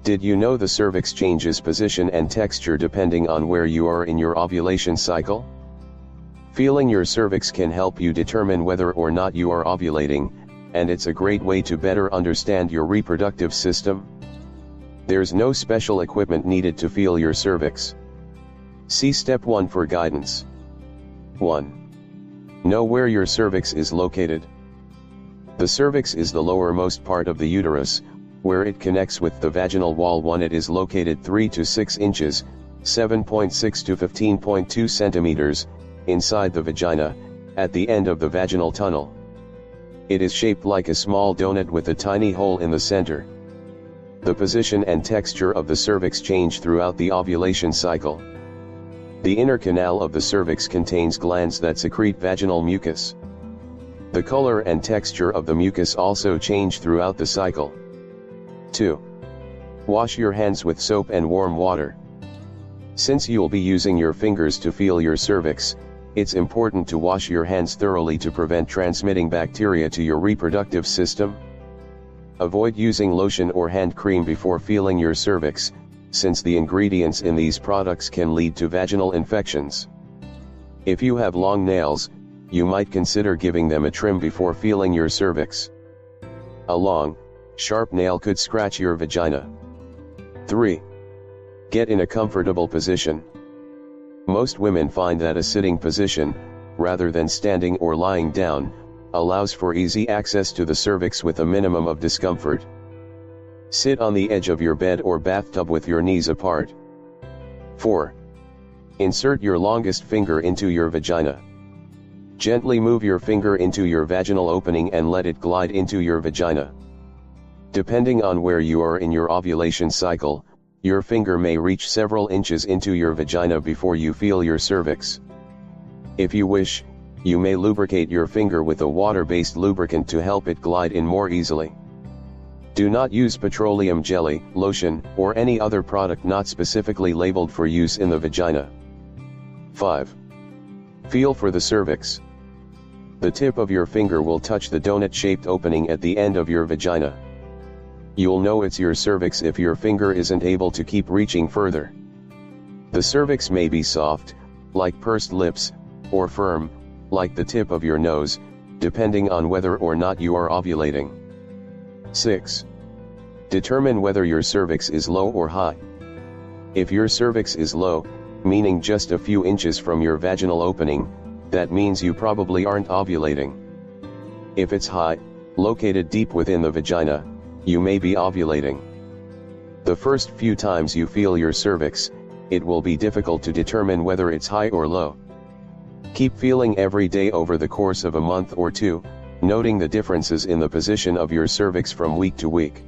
Did you know the cervix changes position and texture depending on where you are in your ovulation cycle? Feeling your cervix can help you determine whether or not you are ovulating, and it's a great way to better understand your reproductive system. There's no special equipment needed to feel your cervix. See Step 1 for guidance. 1. Know where your cervix is located. The cervix is the lowermost part of the uterus, where it connects with the vaginal wall. It is located 3 to 6 inches, 7.6 to 15.2 centimeters, inside the vagina, at the end of the vaginal tunnel. It is shaped like a small donut with a tiny hole in the center. The position and texture of the cervix change throughout the ovulation cycle. The inner canal of the cervix contains glands that secrete vaginal mucus. The color and texture of the mucus also change throughout the cycle. 2. Wash your hands with soap and warm water. Since you'll be using your fingers to feel your cervix, it's important to wash your hands thoroughly to prevent transmitting bacteria to your reproductive system. Avoid using lotion or hand cream before feeling your cervix, since the ingredients in these products can lead to vaginal infections. If you have long nails, you might consider giving them a trim before feeling your cervix. A long, sharp nail could scratch your vagina. 3. Get in a comfortable position. Most women find that a sitting position, rather than standing or lying down, allows for easy access to the cervix with a minimum of discomfort. Sit on the edge of your bed or bathtub with your knees apart. 4. Insert your longest finger into your vagina. Gently move your finger into your vaginal opening and let it glide into your vagina. Depending on where you are in your ovulation cycle, your finger may reach several inches into your vagina before you feel your cervix. If you wish, you may lubricate your finger with a water-based lubricant to help it glide in more easily. Do not use petroleum jelly, lotion, or any other product not specifically labeled for use in the vagina. 5. Feel for the cervix. The tip of your finger will touch the donut-shaped opening at the end of your vagina. You'll know it's your cervix if your finger isn't able to keep reaching further. The cervix may be soft, like pursed lips, or firm, like the tip of your nose, depending on whether or not you are ovulating. 6. Determine whether your cervix is low or high. If your cervix is low, meaning just a few inches from your vaginal opening, that means you probably aren't ovulating. If it's high, located deep within the vagina, you may be ovulating. The first few times you feel your cervix, it will be difficult to determine whether it's high or low. Keep feeling every day over the course of a month or two, noting the differences in the position of your cervix from week to week.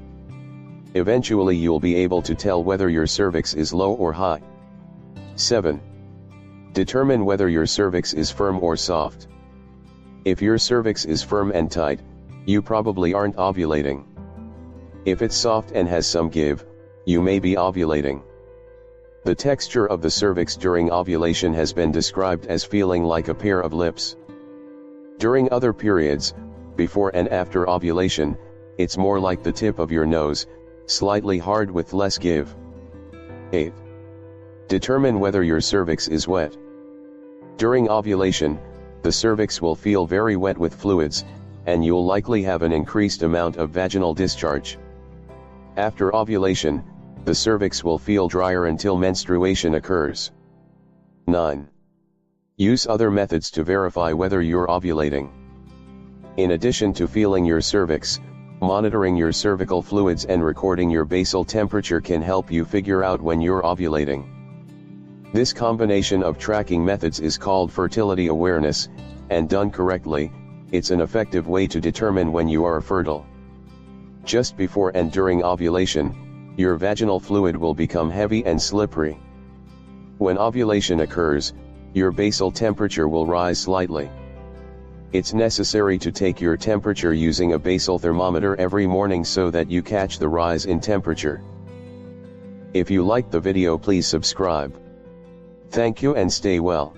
Eventually you'll be able to tell whether your cervix is low or high. 7. Determine whether your cervix is firm or soft. If your cervix is firm and tight, you probably aren't ovulating. If it's soft and has some give, you may be ovulating. The texture of the cervix during ovulation has been described as feeling like a pair of lips. During other periods, before and after ovulation, it's more like the tip of your nose, slightly hard with less give. 8. Determine whether your cervix is wet. During ovulation, the cervix will feel very wet with fluids, and you'll likely have an increased amount of vaginal discharge. After ovulation, the cervix will feel drier until menstruation occurs. 9. Use other methods to verify whether you're ovulating. In addition to feeling your cervix, monitoring your cervical fluids and recording your basal temperature can help you figure out when you're ovulating. This combination of tracking methods is called fertility awareness, and done correctly, it's an effective way to determine when you are fertile. Just before and during ovulation, your vaginal fluid will become heavy and slippery. When ovulation occurs, your basal temperature will rise slightly. It's necessary to take your temperature using a basal thermometer every morning so that you catch the rise in temperature. If you liked the video, please subscribe. Thank you and stay well.